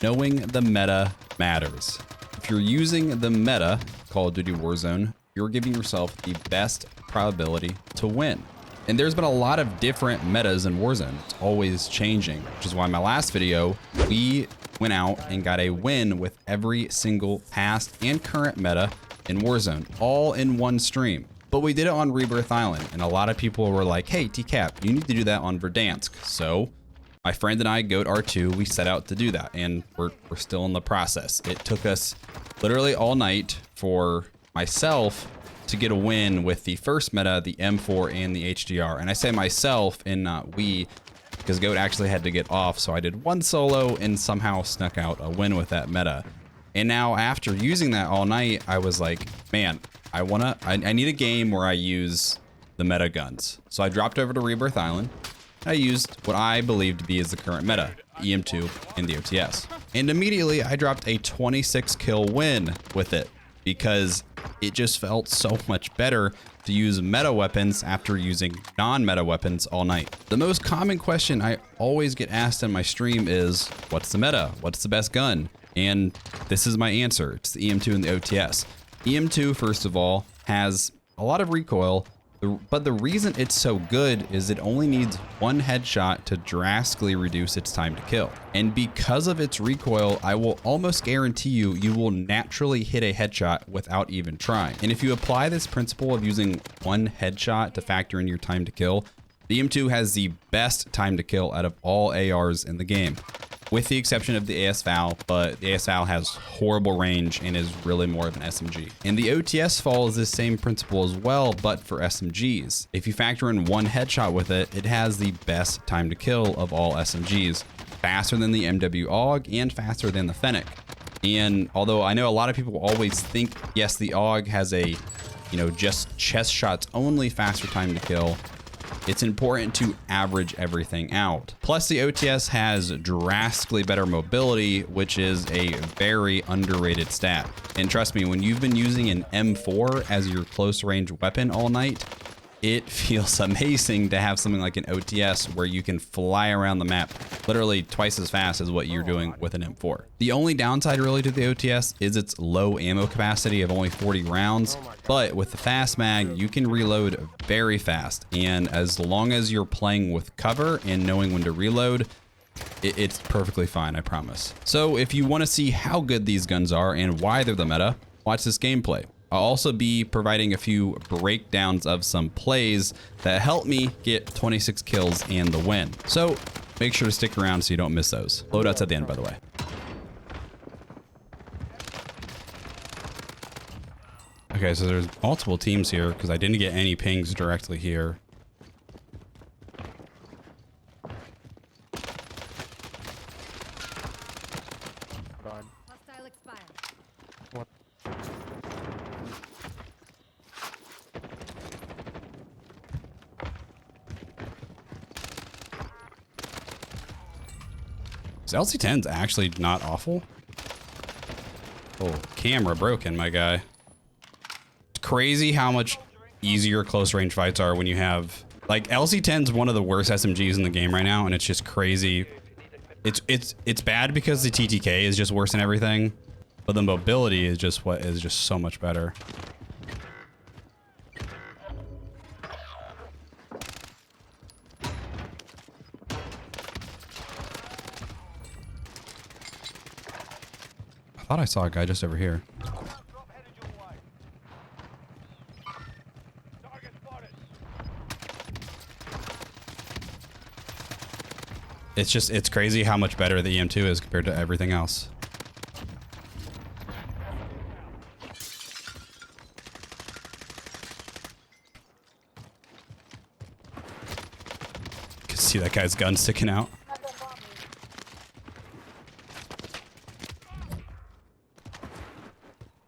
knowing the meta matters. If you're using the meta, Call of Duty Warzone, you're giving yourself the best probability to win. And there's been a lot of different metas in Warzone. It's always changing, which is why in my last video, we went out and got a win with every single past and current meta in Warzone, all in one stream. But we did it on Rebirth Island, and a lot of people were like, hey, TCap, you need to do that on Verdansk. So my friend and I, Goat R2, we set out to do that, and we're still in the process. It took us literally all night for myself to get a win with the first meta, the M4 and the HDR. And I say myself and not we, because Goat actually had to get off, so I did one solo and somehow snuck out a win with that meta. And now after using that all night, I was like, man, I need a game where I use the meta guns. So I dropped over to Rebirth Island. I used what I believe to be as the current meta, EM2 and the OTS. And immediately I dropped a 26 kill win with it because it just felt so much better to use meta weapons after using non-meta weapons all night. The most common question I always get asked in my stream is, what's the meta? What's the best gun? And this is my answer. It's the EM2 and the OTS. EM2, first of all, has a lot of recoil, but the reason it's so good is it only needs one headshot to drastically reduce its time to kill. And because of its recoil, I will almost guarantee you will naturally hit a headshot without even trying. And if you apply this principle of using one headshot to factor in your time to kill, the EM2 has the best time to kill out of all ARs in the game, with the exception of the AS-VAL, but the AS-VAL has horrible range and is really more of an SMG. And the OTS follows this same principle as well, but for SMGs. If you factor in one headshot with it, it has the best time to kill of all SMGs, faster than the MW AUG and faster than the Fennec. And although I know a lot of people always think, yes, the AUG has a, just chest shots only faster time to kill, it's important to average everything out. Plus the OTS has drastically better mobility, which is a very underrated stat. And trust me, when you've been using an M4 as your close range weapon all night, it feels amazing to have something like an OTS where you can fly around the map literally twice as fast as what you're doing with an M4. The only downside really to the OTS is its low ammo capacity of only 40 rounds, but with the fast mag, you can reload very fast. And as long as you're playing with cover and knowing when to reload, it's perfectly fine, I promise. So if you want to see how good these guns are and why they're the meta, watch this gameplay. I'll also be providing a few breakdowns of some plays that help me get 26 kills and the win. So make sure to stick around so you don't miss those. Loadout's at the end, by the way. Okay, so there's multiple teams here because I didn't get any pings directly here. Hostile expired. What? Is LC10's actually not awful? Oh, camera broken, my guy. It's crazy how much easier close range fights are when you have, like, LC10's one of the worst SMGs in the game right now, and it's just crazy. It's bad because the TTK is just worse than everything, but the mobility is just what is just so much better. I thought I saw a guy just over here. It's crazy how much better the EM2 is compared to everything else. You can see that guy's gun sticking out.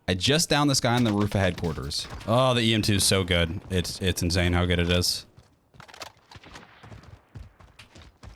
I just downed this guy on the roof of headquarters. Oh, the EM2 is so good. It's insane how good it is.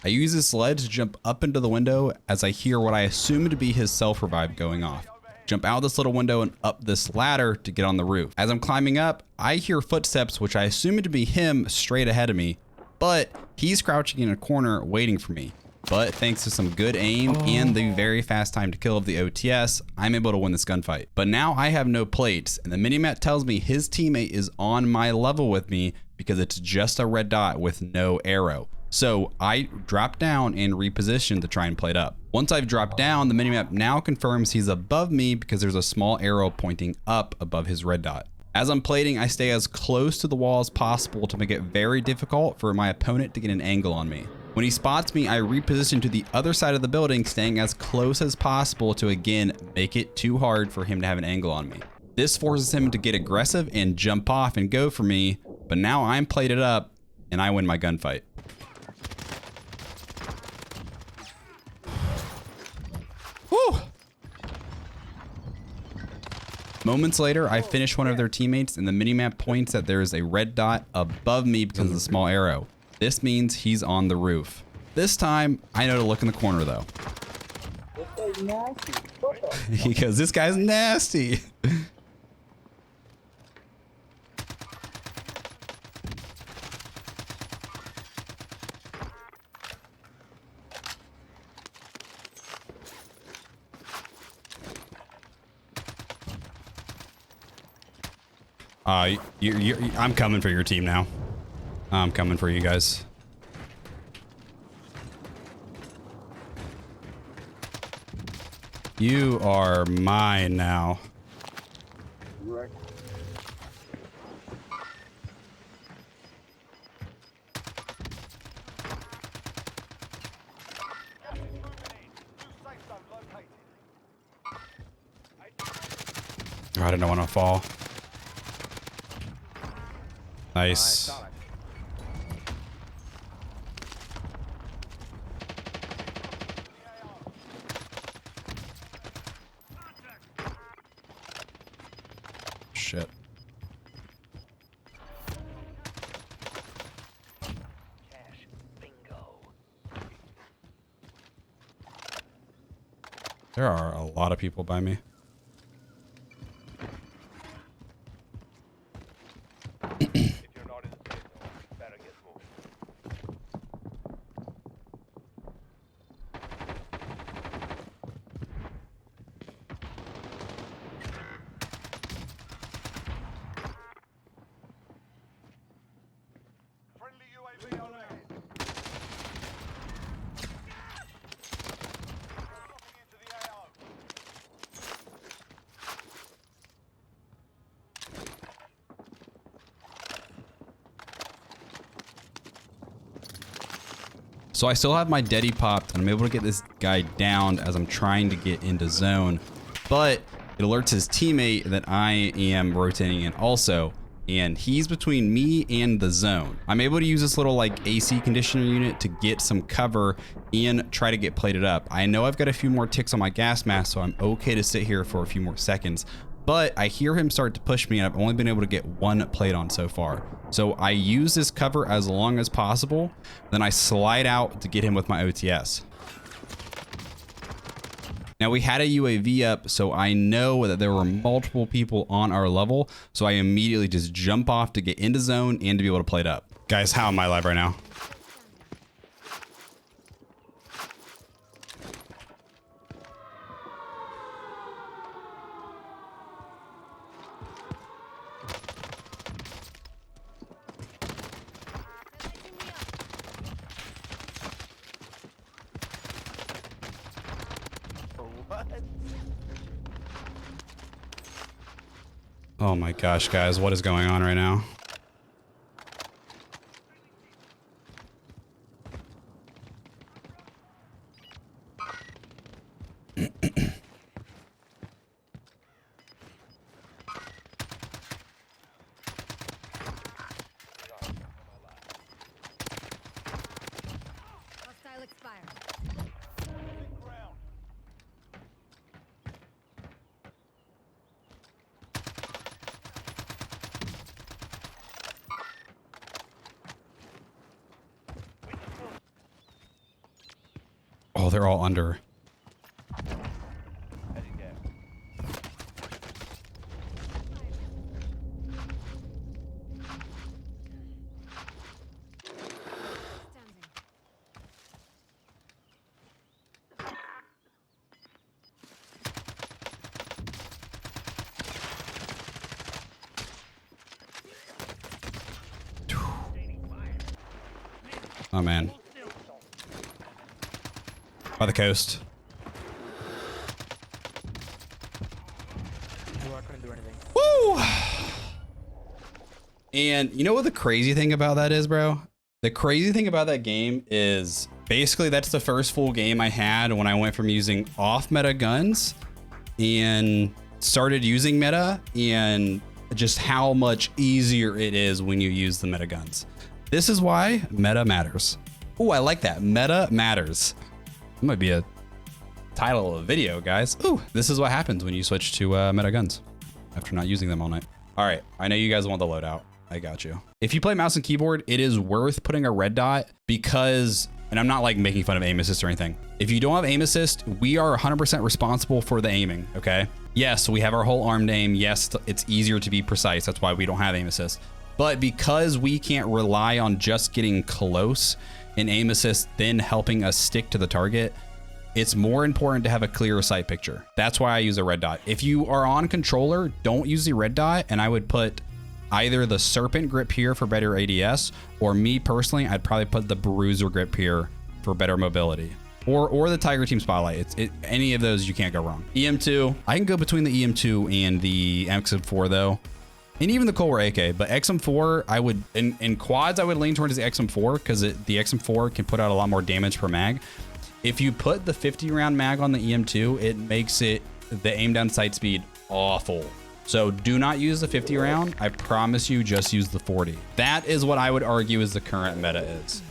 I use this ledge to jump up into the window as I hear what I assume to be his self-revive going off. Jump out this little window and up this ladder to get on the roof. As I'm climbing up, I hear footsteps, which I assume to be him straight ahead of me, but he's crouching in a corner waiting for me. But thanks to some good aim and the very fast time to kill of the OTS, I'm able to win this gunfight. But now I have no plates, and the minimap tells me his teammate is on my level with me because it's just a red dot with no arrow. So I drop down and reposition to try and plate up. Once I've dropped down, the minimap now confirms he's above me because there's a small arrow pointing up above his red dot. As I'm plating, I stay as close to the wall as possible to make it very difficult for my opponent to get an angle on me. When he spots me, I reposition to the other side of the building, staying as close as possible to again make it too hard for him to have an angle on me. This forces him to get aggressive and jump off and go for me, but now I'm plated up and I win my gunfight. Whew. Moments later, I finish one of their teammates and the minimap points that there is a red dot above me because of the small arrow. This means he's on the roof. This time, I know to look in the corner though. Because this guy's nasty. I'm coming for your team now. I'm coming for you guys. You are mine now. Right. Oh, I didn't want to fall. Nice. Shit. There are a lot of people by me. So I still have my deady popped and I'm able to get this guy downed as I'm trying to get into zone, but it alerts his teammate that I am rotating in also, and he's between me and the zone. I'm able to use this little like AC conditioner unit to get some cover and try to get plated up. I know I've got a few more ticks on my gas mask, so I'm okay to sit here for a few more seconds, but I hear him start to push me and I've only been able to get one plate on so far. So I use this cover as long as possible, then I slide out to get him with my OTS. Now we had a UAV up, so I know that there were multiple people on our level, so I immediately just jump off to get into zone and to be able to plate up. Guys, how am I live right now? Oh my gosh, guys, what is going on right now? Hostile expired. Oh, they're all under. Oh man. By the coast. I couldn't do anything. Woo! And you know what the crazy thing about that is, bro? The crazy thing about that game is basically that's the first full game I had when I went from using off meta guns and started using meta, and just how much easier it is when you use the meta guns. This is why meta matters. Oh, I like that. Meta matters. That might be a title of a video, guys. Ooh, this is what happens when you switch to meta guns after not using them all night. All right, I know you guys want the loadout. I got you. If you play mouse and keyboard, it is worth putting a red dot because, and I'm not like making fun of aim assist or anything. If you don't have aim assist, we are 100% responsible for the aiming, okay? Yes, we have our whole armed aim. Yes, it's easier to be precise. That's why we don't have aim assist. But because we can't rely on just getting close and aim assist then helping us stick to the target, it's more important to have a clear sight picture. That's why I use a red dot. If you are on controller, don't use the red dot, and I would put either the Serpent grip here for better ADS, or me personally, I'd probably put the Bruiser grip here for better mobility. Or the Tiger Team Spotlight. Any of those, you can't go wrong. EM2, I can go between the EM2 and the XM4 though. And even the Cold War AK, but XM4, I would, in quads, I would lean towards the XM4 because the XM4 can put out a lot more damage per mag. If you put the 50 round mag on the EM2, it makes it, the aim down sight speed awful. So do not use the 50 round. I promise you, just use the 40. That is what I would argue is the current meta is.